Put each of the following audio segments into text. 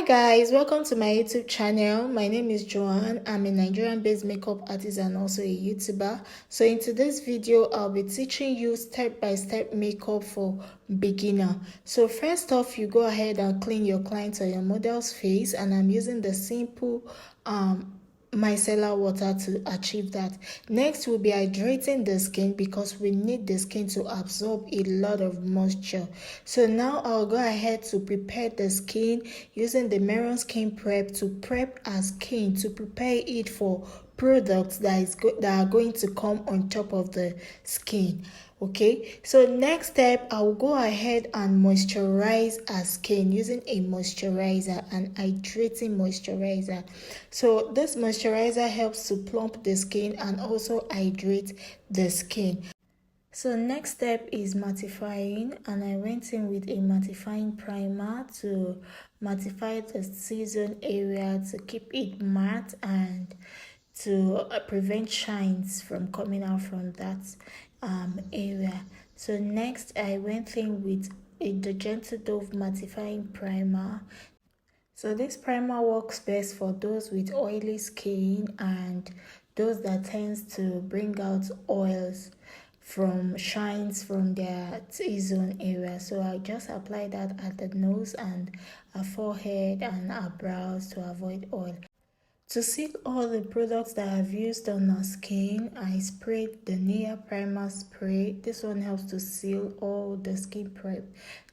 Guys, welcome to my YouTube channel. My name is Joanne. I'm a Nigerian based makeup artist and also a YouTuber. So in today's video, I'll be teaching you step-by-step makeup for beginner. So first off, you go ahead and clean your client or your model's face, and I'm using the simple micellar water to achieve that. Next, we'll be hydrating the skin because we need the skin to absorb a lot of moisture. So now I'll go ahead to prepare the skin using the Meron Skin Prep to prep our skin to prepare it for products that are going to come on top of the skin. Okay, so next step, I will go ahead and moisturize our skin using a moisturizer, an hydrating moisturizer. So this moisturizer helps to plump the skin and also hydrate the skin. So next step is mattifying, and I went in with a mattifying primer to mattify the C-zone area to keep it matte and to prevent shines from coming out from that area. So next I went in with the Gentle Dove mattifying primer. So this primer works best for those with oily skin and those that tends to bring out oils from shines from their T-zone area. So I just apply that at the nose and our forehead and our brows to avoid oil. To seal all the products that I've used on our skin, I sprayed the Nia Primer Spray. This one helps to seal all the skin prep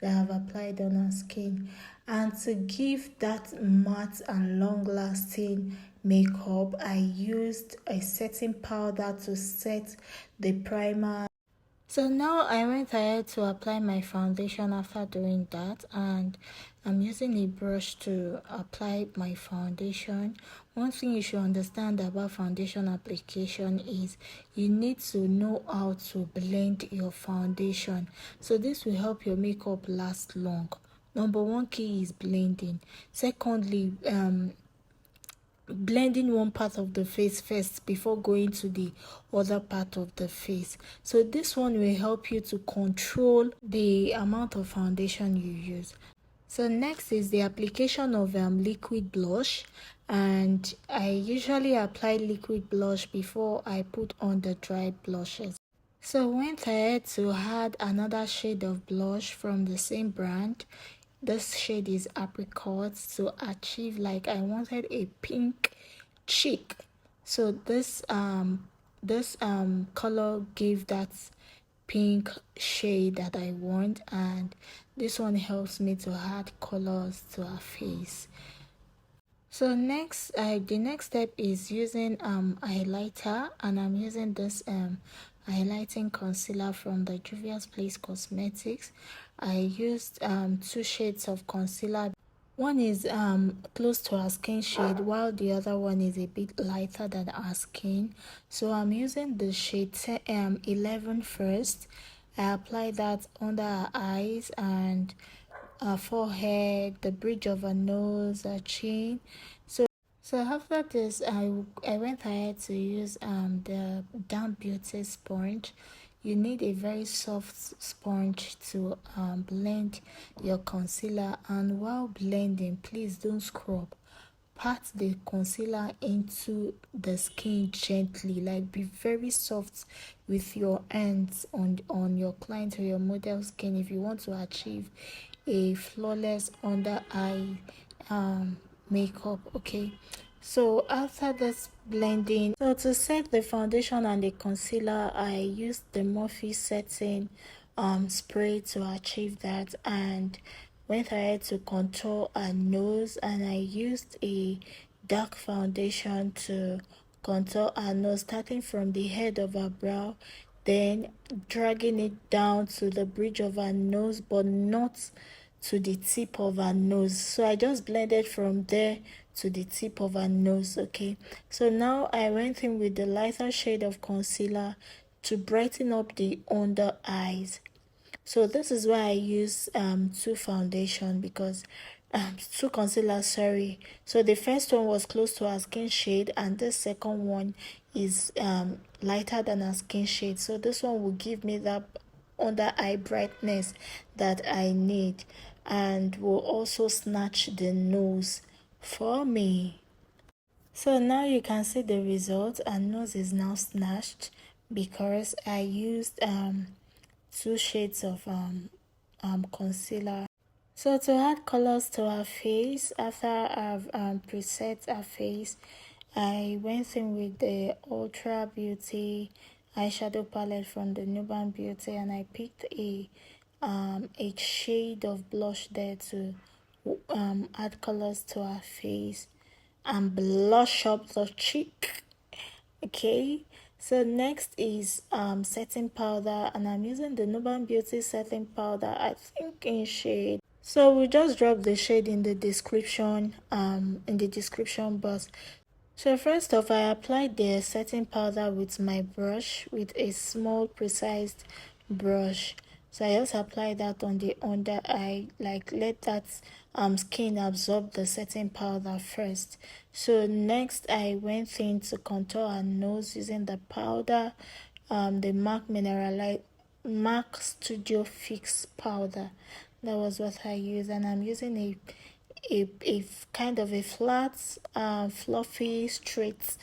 that I've applied on our skin. And to give that matte and long-lasting makeup, I used a setting powder to set the primer. So now I went ahead to apply my foundation after doing that, and I'm using a brush to apply my foundation. One thing you should understand about foundation application is you need to know how to blend your foundation. So this will help your makeup last long. Number one key is blending. Secondly, blending one part of the face first before going to the other part of the face. So this one will help you to control the amount of foundation you use. So next is the application of liquid blush, and I usually apply liquid blush before I put on the dry blushes. So went ahead to add another shade of blush from the same brand. This shade is apricot to achieve, like, I wanted a pink cheek. So this color gave that pink shade that I want, and this one helps me to add colors to our face. So next, the next step is using highlighter, and I'm using this highlighting concealer from the Juvia's Place Cosmetics. I used 2 shades of concealer. One is close to our skin shade, while the other one is a bit lighter than our skin. So I'm using the shade 11 first. I apply that under our eyes and our forehead, the bridge of our nose, our chin. So after this, I went ahead to use the damp beauty sponge. You need a very soft sponge to blend your concealer, and while blending, please don't scrub. Pat the concealer into the skin gently, like be very soft with your hands on your client or your model skin if you want to achieve a flawless under eye makeup. Okay, so after this blending, so to set the foundation and the concealer, I used the Morphe setting spray to achieve that, and went ahead to contour our nose, and I used a dark foundation to contour our nose, starting from the head of our brow, then dragging it down to the bridge of our nose, but not to the tip of our nose. So I just blended from there to the tip of our nose. Okay, so now I went in with the lighter shade of concealer to brighten up the under eyes. So this is why I use 2 foundation, because 2 concealers, sorry. So the first one was close to our skin shade, and the second one is lighter than our skin shade. So this one will give me that under eye brightness that I need. and will also snatch the nose for me. So now you can see the result, and nose is now snatched because I used 2 shades of concealer. So to add colors to her face, after I've preset her face, I went in with the Ultra Beauty eyeshadow palette from the Nuban Beauty, and I picked a shade of blush there to add colors to her face and blush up the cheek. Okay, so next is setting powder, and I'm using the Nuban Beauty setting powder, I think in shade. So we'll just drop the shade in the description box. So first off, I applied the setting powder with my brush, with a small precise brush. So I just applied that on the under eye, like let that skin absorb the setting powder first. So next I went in to contour her nose using the powder, the MAC Studio Fix powder. That was what I used, and I'm using a kind of a flat fluffy straight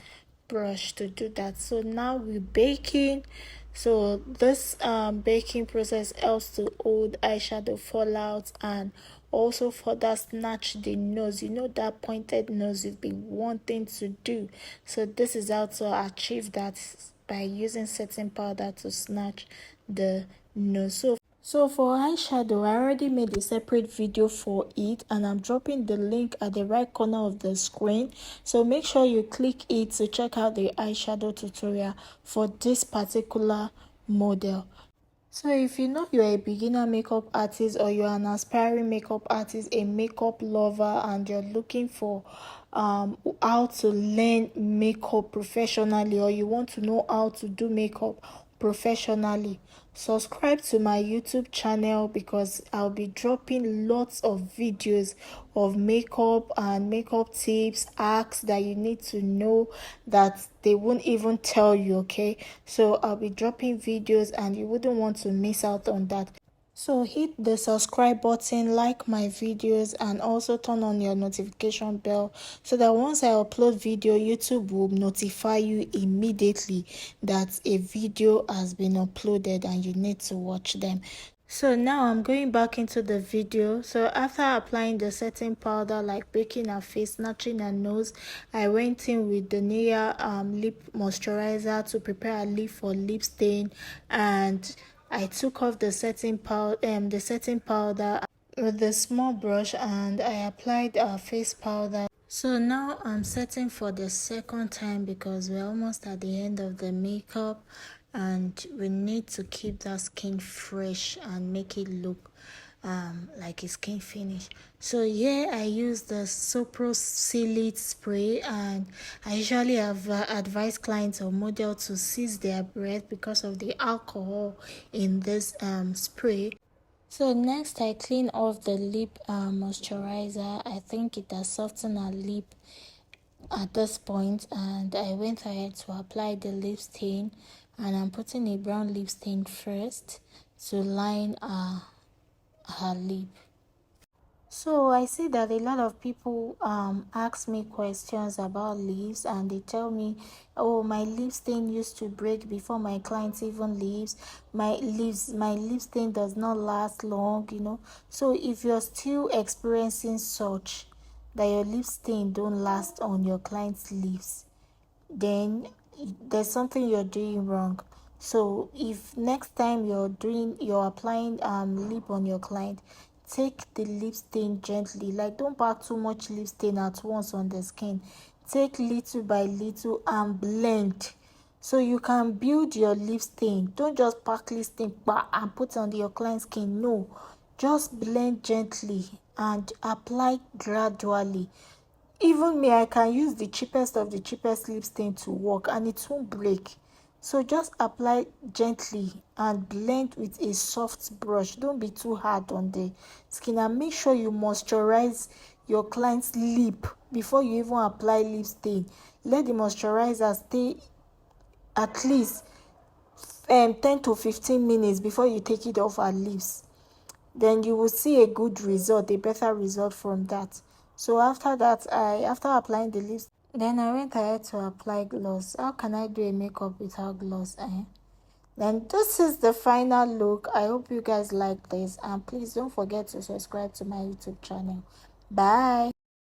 brush to do that. So now we're baking. So this baking process helps to hold eyeshadow fallout and also further snatch the nose. You know, that pointed nose you've been wanting to do. So this is how to achieve that, by using setting powder to snatch the nose. So for eyeshadow, I already made a separate video for it, and I'm dropping the link at the right corner of the screen. So make sure you click it to check out the eyeshadow tutorial for this particular model. So if you know you're a beginner makeup artist, or you're an aspiring makeup artist, a makeup lover, and you're looking for how to learn makeup professionally, or you want to know how to do makeup professionally, subscribe to my YouTube channel, because I'll be dropping lots of videos of makeup and makeup tips, hacks that you need to know that they won't even tell you. Okay, so I'll be dropping videos and you wouldn't want to miss out on that. So hit the subscribe button, like my videos, and also turn on your notification bell, so that once I upload video, YouTube will notify you immediately that a video has been uploaded and you need to watch them. So now I'm going back into the video. So after applying the setting powder, like baking her face, snatching her nose, I went in with the Nia lip moisturizer to prepare her lip for lip stain, and I took off the setting powder with the small brush, and I applied face powder. So now I'm setting for the second time, because we're almost at the end of the makeup and we need to keep that skin fresh and make it look like a skin finish. So yeah, I use the Soprosilite spray, and I usually have advised clients or model to seize their breath because of the alcohol in this spray. So next I clean off the lip moisturizer. I think it has softened her lip at this point, and I went ahead to apply the lip stain, and I'm putting a brown lip stain first to line her lip. So I see that a lot of people ask me questions about leaves, and they tell me, oh, my lip stain used to break before my clients even leaves. My lip stain does not last long, you know. So if you're still experiencing such, that your lip stain don't last on your client's lips, then there's something you're doing wrong. So if next time you're applying lip on your client, take the lip stain gently. Like, don't pack too much lip stain at once on the skin. Take little by little and blend, so you can build your lip stain. Don't just pack lip stain and put on your client's skin. No, just blend gently and apply gradually. Even me, I can use the cheapest of the cheapest lip stain to work and it won't break. So just apply gently and blend with a soft brush. Don't be too hard on the skin, and make sure you moisturize your client's lip before you even apply lip stain. Let the moisturizer stay at least 10 to 15 minutes before you take it off her lips. then you will see a good result, a better result from that. So after that, after applying the lips, then I went ahead to apply gloss. How can I do a makeup without gloss? Then this is the final look. I hope you guys like this, and please don't forget to subscribe to my YouTube channel. Bye.